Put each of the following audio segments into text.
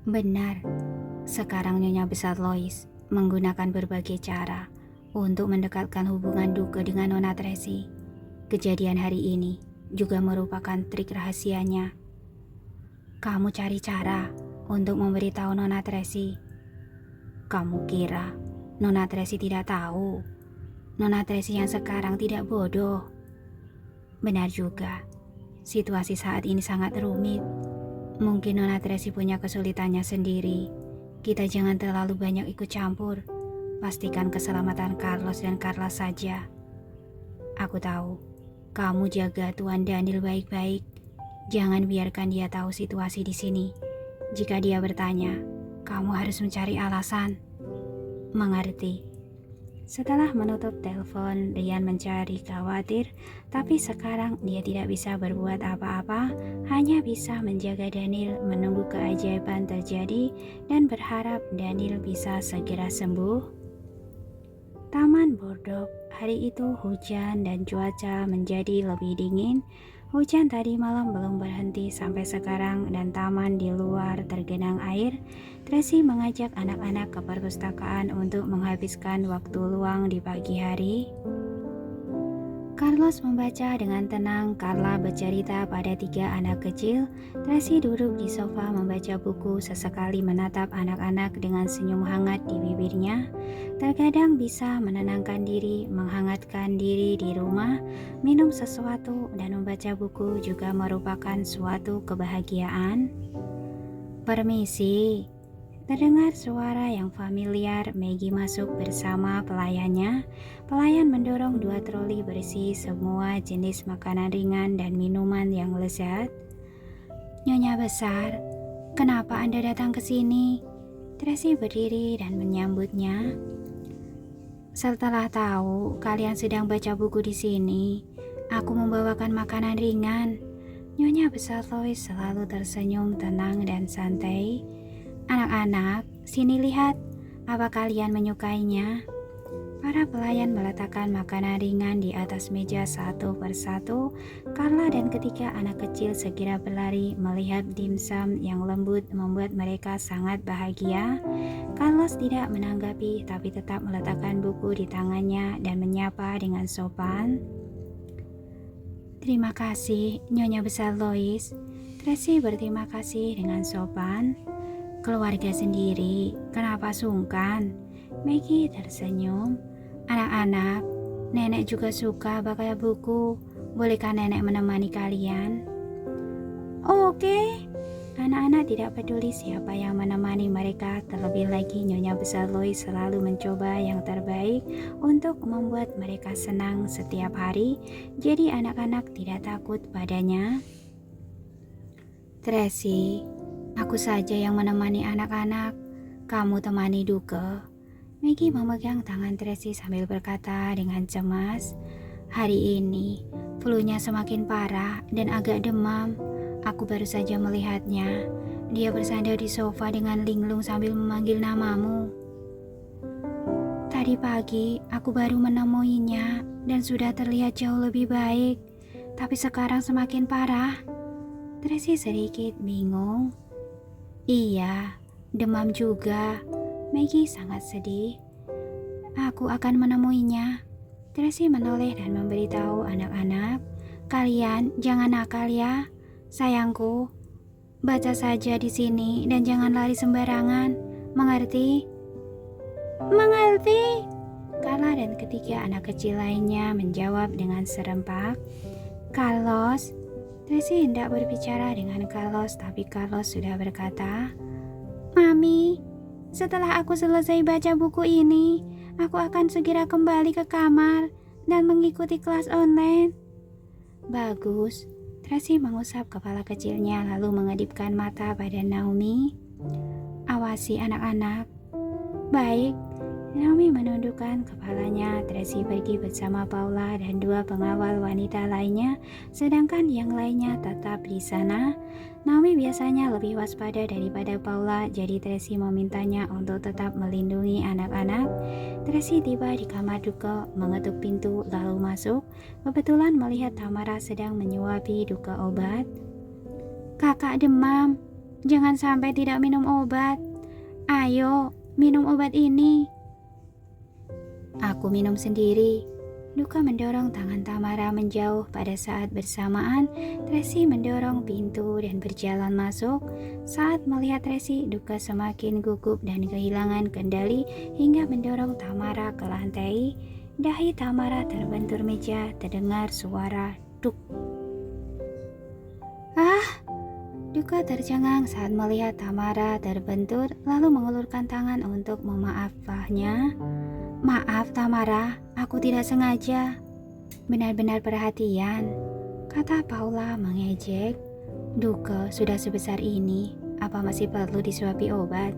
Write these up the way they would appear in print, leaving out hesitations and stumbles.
Benar, sekarang Nyonya Besar Lois menggunakan berbagai cara untuk mendekatkan hubungan Duke dengan Nona Tracy. Kejadian hari ini juga merupakan trik rahasianya. Kamu cari cara untuk memberitahu Nona Tracy. Kamu kira Nona Tracy tidak tahu? Nona Tracy yang sekarang tidak bodoh. Benar juga, situasi saat ini sangat rumit. Mungkin Nona Tracy punya kesulitannya sendiri. Kita jangan terlalu banyak ikut campur. Pastikan keselamatan Carlos dan Carla saja. Aku tahu, kamu jaga Tuan Daniel baik-baik. Jangan biarkan dia tahu situasi di sini. Jika dia bertanya, kamu harus mencari alasan. Mengerti? Setelah menutup telepon, Rian mencari khawatir, tapi sekarang dia tidak bisa berbuat apa-apa, hanya bisa menjaga Daniel, menunggu keajaiban terjadi, dan berharap Daniel bisa segera sembuh. Taman Bordok, hari itu hujan dan cuaca menjadi lebih dingin. Hujan tadi malam belum berhenti sampai sekarang dan taman di luar tergenang air. Tracy mengajak anak-anak ke perpustakaan untuk menghabiskan waktu luang di pagi hari. Carlos membaca dengan tenang, Carla bercerita pada 3 anak kecil. Tracy duduk di sofa membaca buku, sesekali menatap anak-anak dengan senyum hangat di bibirnya. Terkadang bisa menenangkan diri, menghangatkan diri di rumah, minum sesuatu, dan membaca buku juga merupakan suatu kebahagiaan. Permisi. Terdengar suara yang familiar. Maggie masuk bersama pelayannya. Pelayan mendorong 2 troli berisi semua jenis makanan ringan dan minuman yang lezat. Nyonya Besar, kenapa Anda datang ke sini? Tracy berdiri dan menyambutnya. Setelah tahu kalian sedang baca buku di sini, aku membawakan makanan ringan. Nyonya Besar Lois selalu tersenyum tenang dan santai. Anak-anak, sini lihat, apa kalian menyukainya? Para pelayan meletakkan makanan ringan di atas meja satu persatu. Carla dan ketiga anak kecil segera berlari melihat dimsum yang lembut membuat mereka sangat bahagia. Carlos tidak menanggapi tapi tetap meletakkan buku di tangannya dan menyapa dengan sopan. Terima kasih, Nyonya Besar Lois. Tracy berterima kasih dengan sopan. Keluarga sendiri, kenapa sungkan? Maggie tersenyum. Anak-anak, nenek juga suka baca buku. Bolehkah nenek menemani kalian? Oke. Anak-anak tidak peduli siapa yang menemani mereka. Terlebih lagi Nyonya Besar Lois selalu mencoba yang terbaik untuk membuat mereka senang setiap hari. Jadi anak-anak tidak takut padanya. Tracy, aku saja yang menemani anak-anak. Kamu temani Duke. Maggie memegang tangan Tracy sambil berkata dengan cemas. Hari ini, flu-nya semakin parah dan agak demam. Aku baru saja melihatnya. Dia bersandar di sofa dengan linglung sambil memanggil namamu. Tadi pagi, aku baru menemuinya dan sudah terlihat jauh lebih baik. Tapi sekarang semakin parah. Tracy sedikit bingung. Iya, demam juga. Maggie sangat sedih. Aku akan menemuinya. Tracy menoleh dan memberitahu anak-anak, kalian jangan nakal ya, sayangku. Baca saja di sini dan jangan lari sembarangan. Mengerti? Mengerti. Carla dan ketiga anak kecil lainnya menjawab dengan serempak. Carlos. Tracy hendak berbicara dengan Carlos, tapi Carlos sudah berkata, Mami, setelah aku selesai baca buku ini, aku akan segera kembali ke kamar dan mengikuti kelas online. Bagus. Tracy mengusap kepala kecilnya lalu mengedipkan mata pada Naomi. Awasi anak-anak. Baik. Naomi menundukkan kepalanya. Tracy pergi bersama Paula dan 2 pengawal wanita lainnya, sedangkan yang lainnya tetap di sana. Naomi biasanya lebih waspada daripada Paula, jadi Tracy memintanya untuk tetap melindungi anak-anak. Tracy tiba di kamar Duke, mengetuk pintu lalu masuk. Kebetulan melihat Tamara sedang menyuapi Duke obat. Kakak demam. Jangan sampai tidak minum obat. Ayo, minum obat ini. Aku minum sendiri. Duka mendorong tangan Tamara menjauh. Pada saat bersamaan, Tracy mendorong pintu dan berjalan masuk. Saat melihat Tracy, Duka semakin gugup dan kehilangan kendali hingga mendorong Tamara ke lantai. Dahi Tamara terbentur meja, terdengar suara duk. Duka tercengang saat melihat Tamara terbentur, lalu mengulurkan tangan untuk memaafkannya. Maaf Tamara, aku tidak sengaja. Benar-benar perhatian, kata Paula mengejek. Duka sudah sebesar ini, apa masih perlu disuapi obat?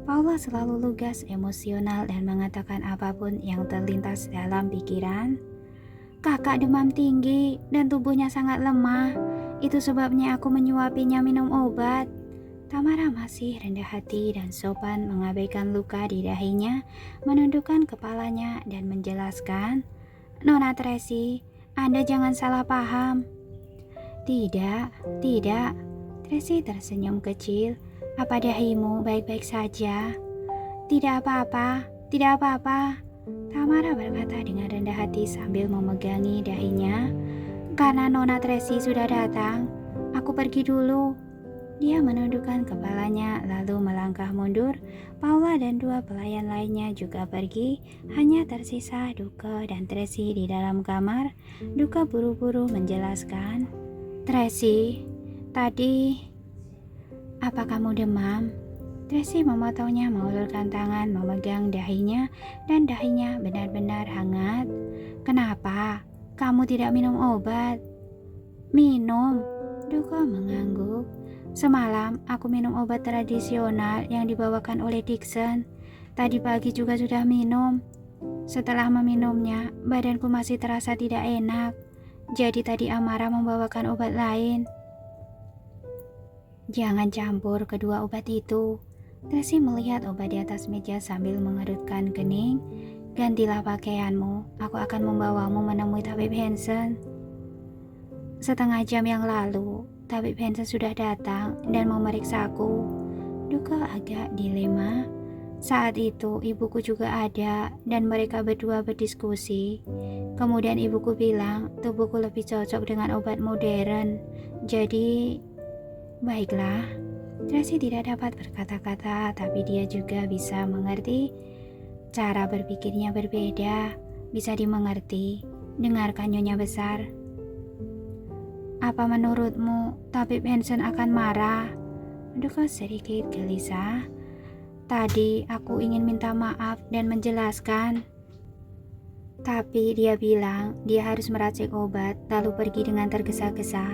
Paula selalu lugas, emosional, dan mengatakan apapun yang terlintas dalam pikiran. Kakak demam tinggi dan tubuhnya sangat lemah. Itu sebabnya aku menyuapinya minum obat. Tamara masih rendah hati dan sopan mengabaikan luka di dahinya, menundukkan kepalanya dan menjelaskan, Nona Tracy, Anda jangan salah paham. Tidak. Tracy tersenyum kecil. Apa dahimu baik-baik saja? Tidak apa-apa. Tamara berkata dengan rendah hati sambil memegangi dahinya. Karena Nona Tracy sudah datang, aku pergi dulu. Dia menundukkan kepalanya lalu melangkah mundur. Paula dan dua pelayan lainnya juga pergi. Hanya tersisa Duka dan Tracy di dalam kamar. Duka buru-buru menjelaskan, Tracy, tadi... Apa kamu demam? Tracy memotongnya, mengulurkan tangan memegang dahinya, dan dahinya benar-benar hangat. Kenapa? Kamu tidak minum obat? Minum. Duka mengangguk. Semalam aku minum obat tradisional yang dibawakan oleh Dixon. Tadi pagi juga sudah minum. Setelah meminumnya, badanku masih terasa tidak enak. Jadi tadi Amara membawakan obat lain. Jangan campur kedua obat itu. Tracy melihat obat di atas meja sambil mengerutkan kening. Gantilah pakaianmu, aku akan membawamu menemui tabib Hansen. Setengah jam yang lalu, tabib Hansen sudah datang dan memeriksaku. Duka agak dilema. Saat itu ibuku juga ada dan mereka berdua berdiskusi. Kemudian ibuku bilang tubuhku lebih cocok dengan obat modern. Jadi, baiklah. Tracy tidak dapat berkata-kata, tapi dia juga bisa mengerti. Cara berpikirnya berbeda, bisa dimengerti. Dengarkan Nyonya Besar. Apa menurutmu tabib Hansen akan marah? Duka sedikit gelisah. Tadi aku ingin minta maaf dan menjelaskan. Tapi dia bilang dia harus meracik obat lalu pergi dengan tergesa-gesa.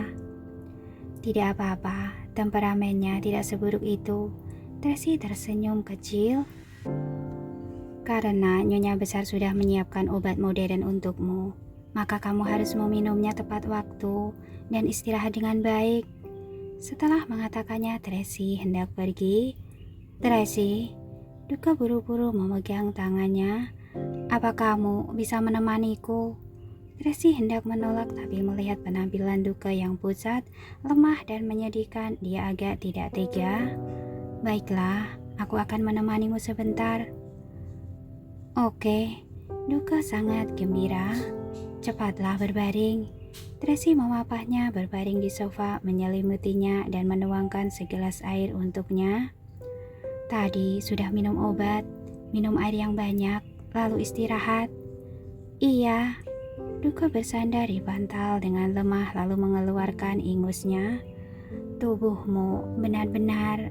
Tidak apa-apa, temperamennya tidak seburuk itu. Tracy tersenyum kecil. Karena Nyonya Besar sudah menyiapkan obat modern untukmu, maka kamu harus meminumnya tepat waktu dan istirahat dengan baik. Setelah mengatakannya, Tracy hendak pergi. Tracy, Duka buru-buru memegang tangannya. Apa kamu bisa menemaniku? Tracy hendak menolak, tapi melihat penampilan Duka yang pucat, lemah dan menyedihkan, dia agak tidak tega. Baiklah, aku akan menemanimu sebentar. Oke, Duka sangat gembira. Cepatlah berbaring. Tracy memapahnya berbaring di sofa, menyelimutinya dan menuangkan segelas air untuknya. Tadi sudah minum obat, minum air yang banyak, lalu istirahat. Iya. Duka bersandar di bantal dengan lemah lalu mengeluarkan ingusnya. Tubuhmu benar-benar.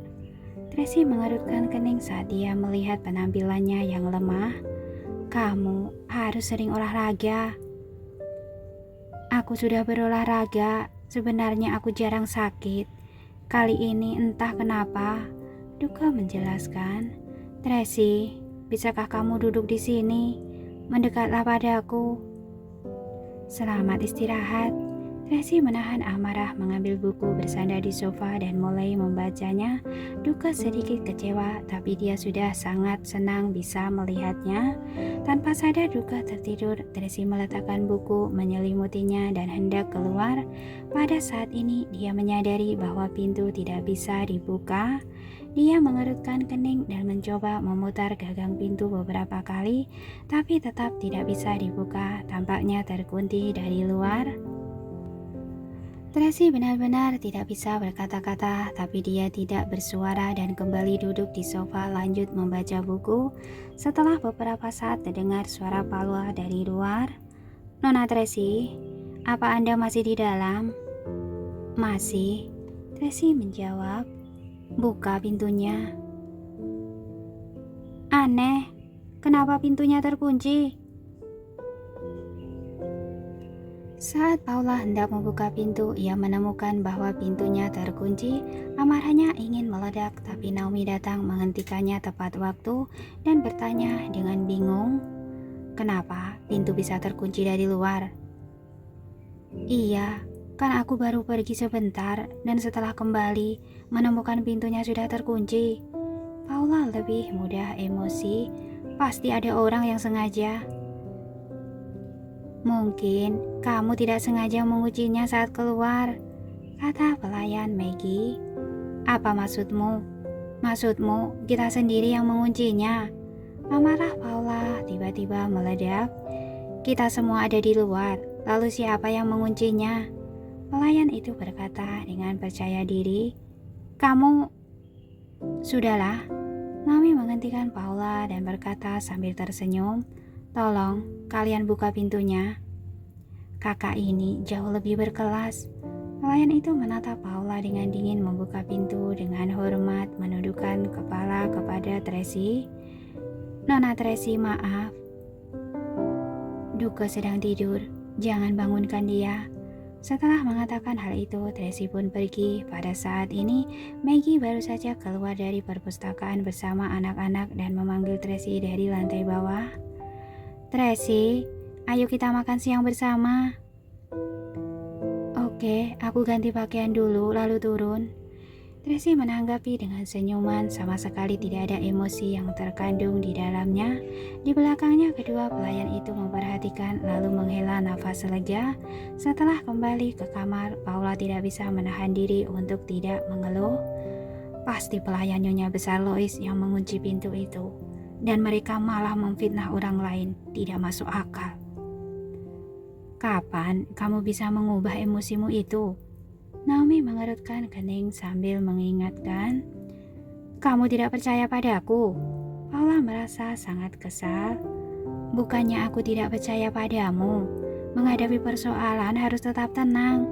Tracy mengerutkan kening saat dia melihat penampilannya yang lemah. Kamu harus sering olahraga. Aku sudah berolahraga, sebenarnya aku jarang sakit. Kali ini entah kenapa, Duka menjelaskan. Tracy, bisakah kamu duduk di sini? Mendekatlah padaku. Selamat istirahat. Tracy menahan amarah, mengambil buku, bersandar di sofa dan mulai membacanya. Duka sedikit kecewa, tapi dia sudah sangat senang bisa melihatnya. Tanpa sadar Duka tertidur. Tracy meletakkan buku, menyelimutinya dan hendak keluar. Pada saat ini dia menyadari bahwa pintu tidak bisa dibuka. Dia mengerutkan kening dan mencoba memutar gagang pintu beberapa kali, tapi tetap tidak bisa dibuka. Tampaknya terkunci dari luar. Tracy benar-benar tidak bisa berkata-kata, tapi dia tidak bersuara dan kembali duduk di sofa lanjut membaca buku. Setelah beberapa saat terdengar suara Paula dari luar. "Nona Tracy, apa Anda masih di dalam?" "Masih," Tracy menjawab. "Buka pintunya." "Aneh, kenapa pintunya terkunci?" Saat Paula hendak membuka pintu, ia menemukan bahwa pintunya terkunci. Amarahnya ingin meledak, tapi Naomi datang menghentikannya tepat waktu dan bertanya dengan bingung, "Kenapa pintu bisa terkunci dari luar?" "Iya, kan aku baru pergi sebentar dan setelah kembali menemukan pintunya sudah terkunci." Paula lebih mudah emosi. "Pasti ada orang yang sengaja." "Mungkin kamu tidak sengaja menguncinya saat keluar," kata pelayan Maggie. "Apa maksudmu? Maksudmu kita sendiri yang menguncinya?" Amarah Paula tiba-tiba meledak. "Kita semua ada di luar, lalu siapa yang menguncinya?" Pelayan itu berkata dengan percaya diri. "Kamu..." "Sudahlah." Naomi menghentikan Paula dan berkata sambil tersenyum, "Tolong, kalian buka pintunya. Kakak ini jauh lebih berkelas." Pelayan itu menatap Paula dengan dingin, membuka pintu dengan hormat, menundukkan kepala kepada Tracy. "Nona Tracy, maaf. Duka sedang tidur. Jangan bangunkan dia." Setelah mengatakan hal itu, Tracy pun pergi. Pada saat ini, Maggie baru saja keluar dari perpustakaan bersama anak-anak dan memanggil Tracy dari lantai bawah. "Tracy, ayo kita makan siang bersama." "Oke, aku ganti pakaian dulu lalu turun." Tracy menanggapi dengan senyuman, sama sekali tidak ada emosi yang terkandung di dalamnya. Di belakangnya kedua pelayan itu memperhatikan lalu menghela nafas lega. Setelah kembali ke kamar, Paula tidak bisa menahan diri untuk tidak mengeluh. Pasti pelayan Nyonya Besar Lois yang mengunci pintu itu. Dan mereka malah memfitnah orang lain, tidak masuk akal. "Kapan kamu bisa mengubah emosimu itu?" Naomi mengerutkan kening sambil mengingatkan. "Kamu tidak percaya padaku?" Paula merasa sangat kesal. "Bukannya aku tidak percaya padamu. Menghadapi persoalan harus tetap tenang.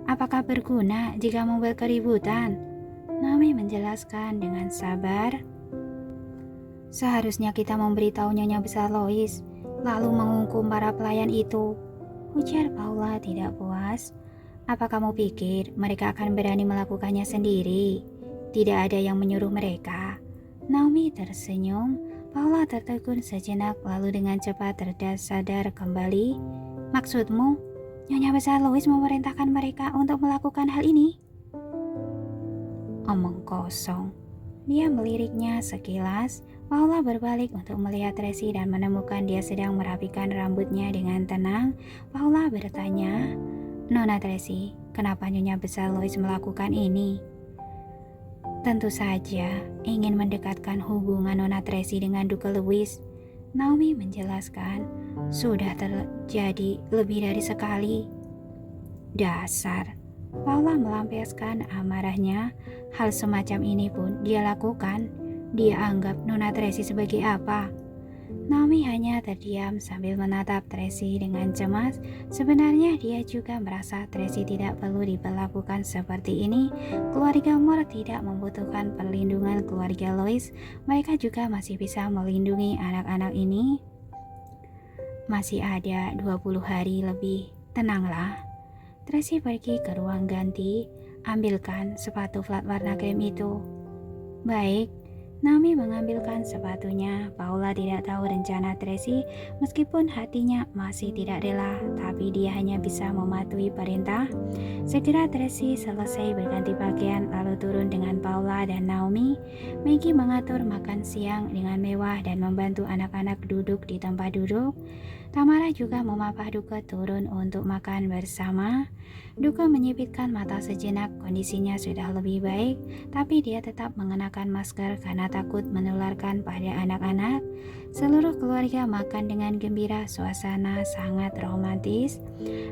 Apakah berguna jika membuat keributan?" Naomi menjelaskan dengan sabar. "Seharusnya kita memberitahu Nyonya Besar Lois, lalu menghukum para pelayan itu," ujar Paula tidak puas. "Apa kamu pikir mereka akan berani melakukannya sendiri? Tidak ada yang menyuruh mereka." Naomi tersenyum. Paula tertegun sejenak lalu dengan cepat tersadar kembali. "Maksudmu, Nyonya Besar Lois memerintahkan mereka untuk melakukan hal ini?" Omong kosong. Dia meliriknya sekilas. Paula berbalik untuk melihat Tracy dan menemukan dia sedang merapikan rambutnya dengan tenang. Paula bertanya, "Nona Tracy, kenapa Nyonya Besar Lois melakukan ini?" "Tentu saja ingin mendekatkan hubungan Nona Tracy dengan Duke Lewis," Naomi menjelaskan. "Sudah terjadi lebih dari sekali." "Dasar." Paula melampiaskan amarahnya. Hal semacam ini pun dia lakukan. Dia anggap Nona Tracy sebagai apa? Naomi hanya terdiam sambil menatap Tracy dengan cemas. Sebenarnya dia juga merasa Tracy tidak perlu diperlakukan seperti ini. Keluarga Moore tidak membutuhkan perlindungan keluarga Lois. Mereka juga masih bisa melindungi anak-anak ini. "Masih ada 20 hari lebih. Tenanglah." Tracy pergi ke ruang ganti. "Ambilkan sepatu flat warna krem itu." "Baik." Naomi mengambilkan sepatunya. Paula tidak tahu rencana Tracy meskipun hatinya masih tidak rela, tapi dia hanya bisa mematuhi perintah. Segera Tracy selesai berganti pakaian lalu turun dengan Paula dan Naomi. Maggie mengatur makan siang dengan mewah dan membantu anak-anak duduk di tempat duduk. Tamara juga memapah Duke turun untuk makan bersama. Duke menyipitkan mata sejenak, kondisinya sudah lebih baik, tapi dia tetap mengenakan masker karena takut menularkan pada anak-anak. Seluruh keluarga makan dengan gembira, suasana sangat romantis.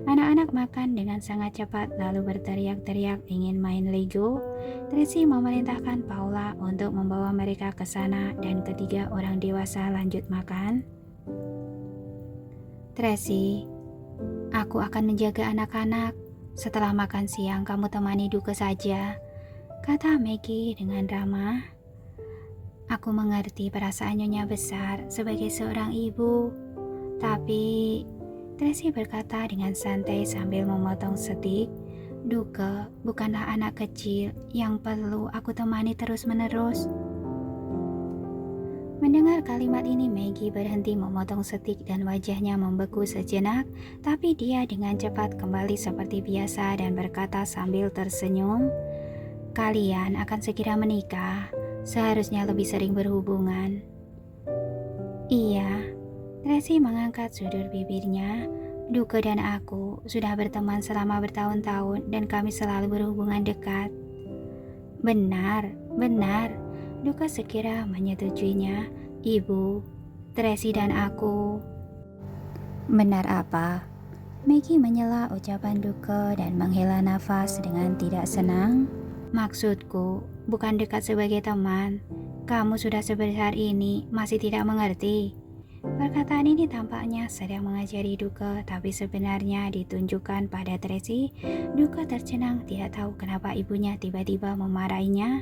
Anak-anak makan dengan sangat cepat lalu berteriak-teriak ingin main Lego. Tracy memerintahkan Paula untuk membawa mereka ke sana dan ketiga orang dewasa lanjut makan. Tracy, aku akan menjaga anak-anak. Setelah makan siang, kamu temani Duke saja, kata Maggie dengan ramah. Aku mengerti perasaan Nyonya besar sebagai seorang ibu, tapi Tracy berkata dengan santai sambil memotong steak. Duke bukanlah anak kecil yang perlu aku temani terus-menerus. Mendengar kalimat ini, Maggie berhenti memotong steak dan wajahnya membeku sejenak, tapi dia dengan cepat kembali seperti biasa dan berkata sambil tersenyum, "Kalian akan segera menikah, seharusnya lebih sering berhubungan." Iya, Tracy mengangkat sudut bibirnya. Duke dan aku sudah berteman selama bertahun-tahun dan kami selalu berhubungan dekat. Benar, benar. Duke segera menyetujuinya. Ibu, Tracy dan aku. Benar apa? Maggie menyela ucapan Duke dan menghela nafas dengan tidak senang. Maksudku, bukan dekat sebagai teman. Kamu sudah sebesar ini, masih tidak mengerti. Perkataan ini tampaknya sedang mengajari Duke, tapi sebenarnya ditunjukkan pada Tracy. Duke tercengang, tidak tahu kenapa ibunya tiba-tiba memarahinya.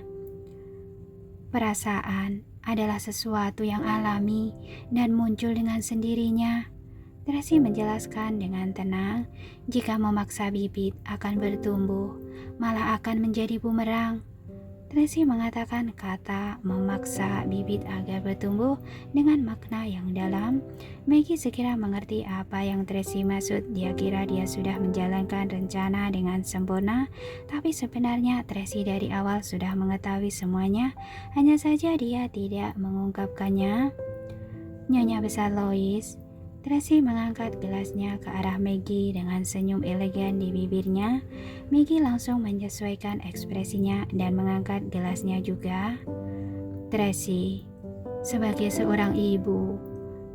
Perasaan adalah sesuatu yang alami dan muncul dengan sendirinya. Tracy menjelaskan dengan tenang, jika memaksa bibit akan bertumbuh, malah akan menjadi bumerang. Tracy mengatakan kata memaksa bibit agar bertumbuh dengan makna yang dalam. Maggie segera mengerti apa yang Tracy maksud. Dia kira dia sudah menjalankan rencana dengan sempurna, tapi sebenarnya Tracy dari awal sudah mengetahui semuanya, hanya saja dia tidak mengungkapkannya. Nyonya besar Lois, Tracy mengangkat gelasnya ke arah Maggie dengan senyum elegan di bibirnya. Maggie langsung menyesuaikan ekspresinya dan mengangkat gelasnya juga. Tracy, sebagai seorang ibu,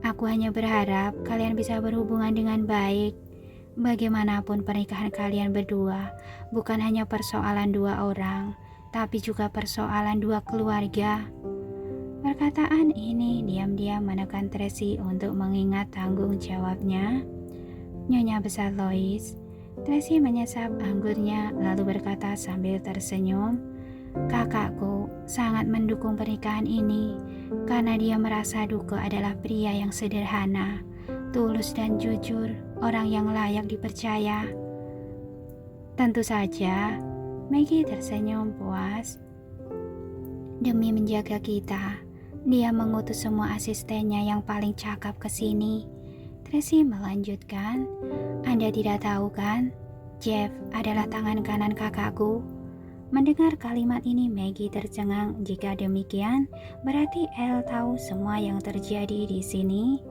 aku hanya berharap kalian bisa berhubungan dengan baik. Bagaimanapun pernikahan kalian berdua bukan hanya persoalan dua orang, tapi juga persoalan dua keluarga. Perkataan ini diam-diam menekan Tracy untuk mengingat tanggung jawabnya. Nyonya besar Lois, Tracy menyesap anggurnya lalu berkata sambil tersenyum, "Kakakku sangat mendukung pernikahan ini karena dia merasa Duke adalah pria yang sederhana, tulus dan jujur, orang yang layak dipercaya." Tentu saja, Maggie tersenyum puas. Demi menjaga kita, dia mengutus semua asistennya yang paling cakap ke sini. Tracy melanjutkan, "Anda tidak tahu kan? Jeff adalah tangan kanan kakakku." Mendengar kalimat ini, Maggie tercengang. Jika demikian, berarti Elle tahu semua yang terjadi di sini.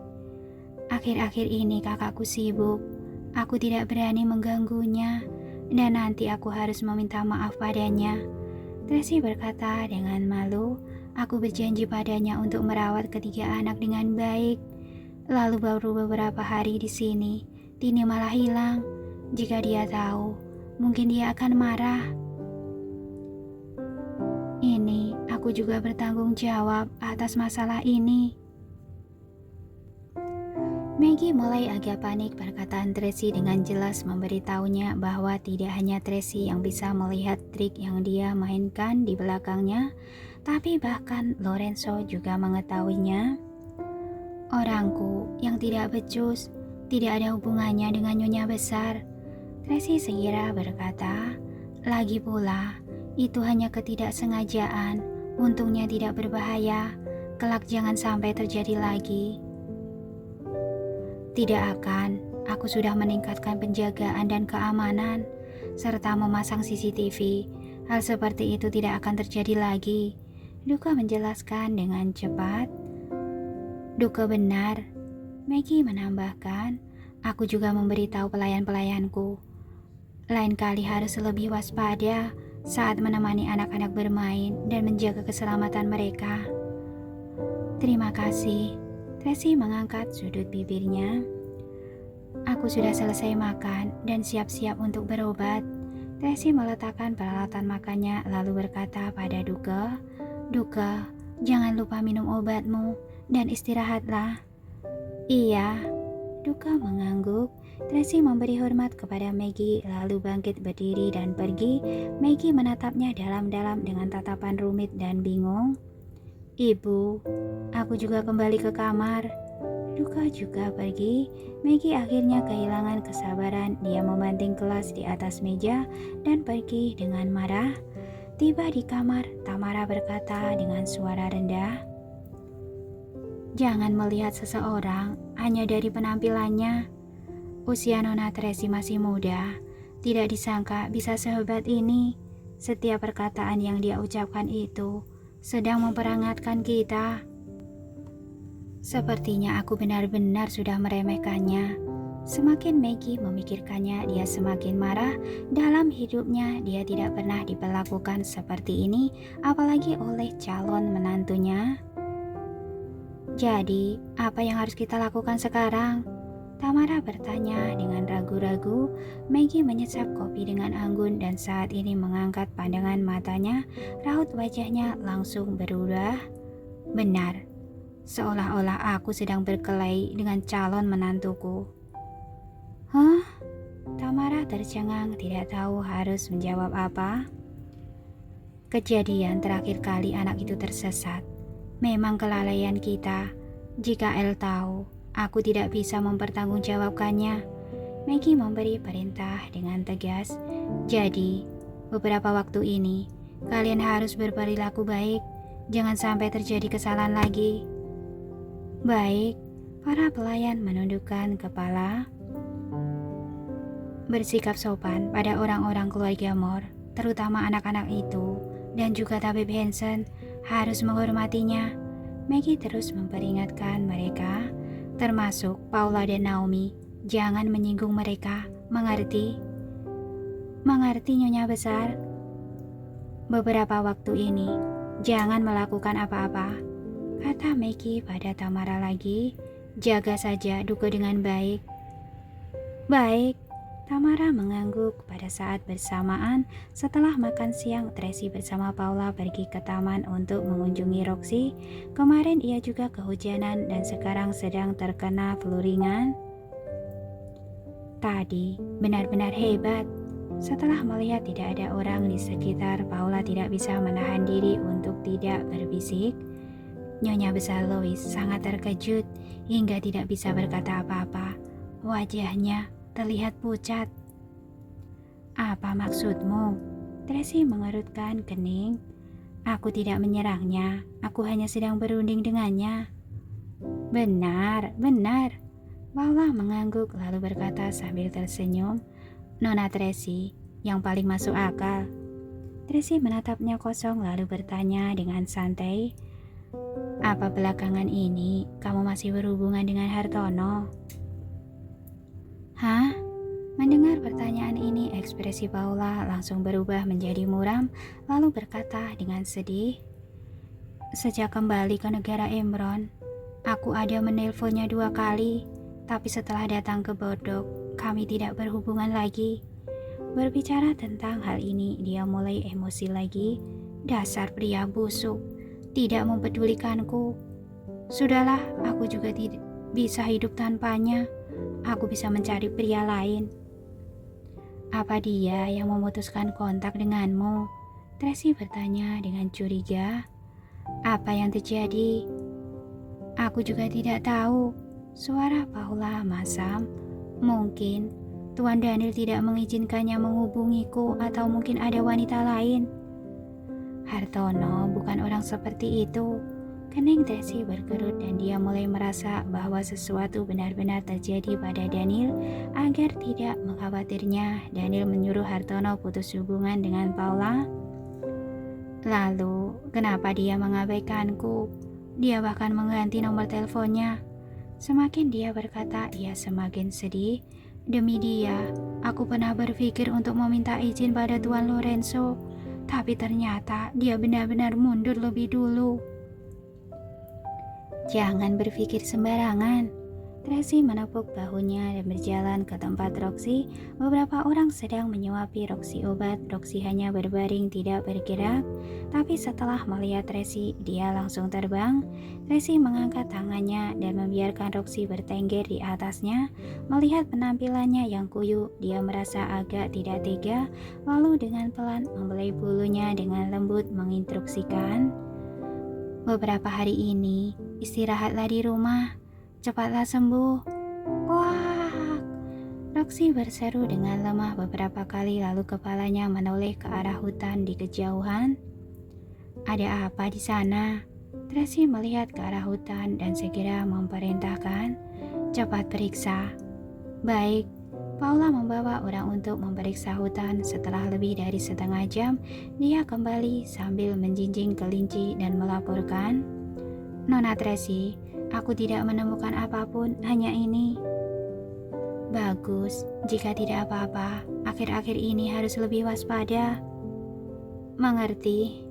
"Akhir-akhir ini kakakku sibuk. Aku tidak berani mengganggunya, dan nanti aku harus meminta maaf padanya." Tracy berkata dengan malu, "Aku berjanji padanya untuk merawat ketiga anak dengan baik. Lalu baru beberapa hari di sini, Tini malah hilang. Jika dia tahu, mungkin dia akan marah. Ini aku juga bertanggung jawab atas masalah ini." Maggie mulai agak panik. Perkataan Tracy dengan jelas memberitahunya bahwa tidak hanya Tracy yang bisa melihat trik yang dia mainkan di belakangnya, tapi bahkan Lorenzo juga mengetahuinya. "Orangku yang tidak becus tidak ada hubungannya dengan Nyonya besar," Tracy segera berkata. "Lagi pula, itu hanya ketidaksengajaan, Untungnya tidak berbahaya. Kelak jangan sampai terjadi lagi. Tidak akan. Aku sudah meningkatkan penjagaan dan keamanan, serta memasang CCTV. Hal seperti itu tidak akan terjadi lagi. Duka menjelaskan dengan cepat. Duka benar. Maggie menambahkan, aku juga memberitahu pelayan-pelayanku. Lain kali harus lebih waspada saat menemani anak-anak bermain dan menjaga keselamatan mereka. Terima kasih. Tracy mengangkat sudut bibirnya. Aku sudah selesai makan dan siap-siap untuk berobat. Tracy meletakkan peralatan makannya lalu berkata pada Duke, Duke, jangan lupa minum obatmu dan istirahatlah. Iya. Duke mengangguk. Tracy memberi hormat kepada Maggie lalu bangkit berdiri dan pergi. Maggie menatapnya dalam-dalam dengan tatapan rumit dan bingung. Ibu, aku juga kembali ke kamar. Duke juga pergi. Maggie akhirnya kehilangan kesabaran. Dia membanting gelas di atas meja dan pergi dengan marah. Tiba di kamar, Tamara berkata dengan suara rendah, jangan melihat seseorang hanya dari penampilannya. Usia Nona Tracy masih muda. Tidak disangka bisa sehebat ini. Setiap perkataan yang dia ucapkan itu sedang memperangatkan kita. Sepertinya aku benar-benar sudah meremehkannya. Semakin Maggie memikirkannya, dia semakin marah. Dalam hidupnya, dia tidak pernah diperlakukan seperti ini, apalagi oleh calon menantunya. Jadi, apa yang harus kita lakukan sekarang? Tamara bertanya dengan ragu-ragu. Maggie menyesap kopi dengan anggun dan saat ini mengangkat pandangan matanya. Raut wajahnya langsung berubah. Benar, seolah-olah aku sedang berkelahi dengan calon menantuku. Hah? Tamara tercengang, tidak tahu harus menjawab apa. Kejadian terakhir kali anak itu tersesat memang kelalaian kita. Jika El tahu, aku tidak bisa mempertanggungjawabkannya. Maggie memberi perintah dengan tegas. Jadi, beberapa waktu ini, kalian harus berperilaku baik. Jangan sampai terjadi kesalahan lagi. Baik, para pelayan menundukkan kepala. Bersikap sopan pada orang-orang keluarga Moore, terutama anak-anak itu, dan juga tabib Hansen, harus menghormatinya. Maggie terus memperingatkan mereka, termasuk Paula dan Naomi. Jangan menyinggung mereka, mengerti? Mengerti, Nyonya Besar? Beberapa waktu ini, jangan melakukan apa-apa, kata Maggie pada Tamara lagi. Jaga saja Duke dengan baik. Baik. Tamara mengangguk. Pada saat bersamaan setelah makan siang, Tracy bersama Paula pergi ke taman untuk mengunjungi Roxy. Kemarin ia juga kehujanan dan sekarang sedang terkena flu ringan. Tadi benar-benar hebat. Setelah melihat tidak ada orang di sekitar, Paula tidak bisa menahan diri untuk tidak berbisik. Nyonya Besar Lois sangat terkejut hingga tidak bisa berkata apa-apa. Wajahnya terlihat pucat. Apa maksudmu? Tracy mengerutkan kening. Aku tidak menyerangnya. Aku hanya sedang berunding dengannya. Benar, benar. Paula mengangguk lalu berkata sambil tersenyum. Nona Tracy, yang paling masuk akal. Tracy menatapnya kosong lalu bertanya dengan santai. Apa belakangan ini kamu masih berhubungan dengan Hartono? Hah? Mendengar pertanyaan ini, ekspresi Paula langsung berubah menjadi muram, lalu berkata dengan sedih. Sejak kembali ke negara Emron, aku ada menelponnya 2 kali, tapi setelah datang ke Bodok, kami tidak berhubungan lagi. Berbicara tentang hal ini, dia mulai emosi lagi. Dasar pria busuk, tidak mempedulikanku. Sudahlah, aku juga tidak bisa hidup tanpanya. Aku bisa mencari pria lain. Apa dia yang memutuskan kontak denganmu? Tracy bertanya dengan curiga. Apa yang terjadi? Aku juga tidak tahu. Suara Paula masam. Mungkin Tuan Daniel tidak mengizinkannya menghubungiku atau mungkin ada wanita lain. Hartono bukan orang seperti itu. Kening Tracy berkerut dan dia mulai merasa bahwa sesuatu benar-benar terjadi pada Daniel. Agar tidak mengkhawatirnya, Daniel menyuruh Hartono putus hubungan dengan Paula. Lalu, kenapa dia mengabaikanku? Dia bahkan mengganti nomor teleponnya. Semakin dia berkata, ia semakin sedih. Demi dia, aku pernah berpikir untuk meminta izin pada Tuan Lorenzo. Tapi ternyata dia benar-benar mundur lebih dulu. Jangan berpikir sembarangan. Tracy menepuk bahunya dan berjalan ke tempat Roxy. Beberapa orang sedang menyuapi Roxy obat. Roxy hanya berbaring tidak bergerak. Tapi setelah melihat Tracy, dia langsung terbang. Tracy mengangkat tangannya dan membiarkan Roxy bertengger di atasnya. Melihat penampilannya yang kuyup, dia merasa agak tidak tega. Lalu dengan pelan membelai bulunya dengan lembut menginstruksikan, beberapa hari ini, istirahatlah di rumah. Cepatlah sembuh. Wah! Roxy berseru dengan lemah beberapa kali lalu kepalanya menoleh ke arah hutan di kejauhan. Ada apa di sana? Tracy melihat ke arah hutan dan segera memerintahkan, cepat periksa. Baik. Paula membawa orang untuk memeriksa hutan. Setelah lebih dari setengah jam, dia kembali sambil menjinjing kelinci dan melaporkan, Nona Tracy, aku tidak menemukan apapun, hanya ini. Bagus, jika tidak apa-apa, akhir-akhir ini harus lebih waspada. Mengerti?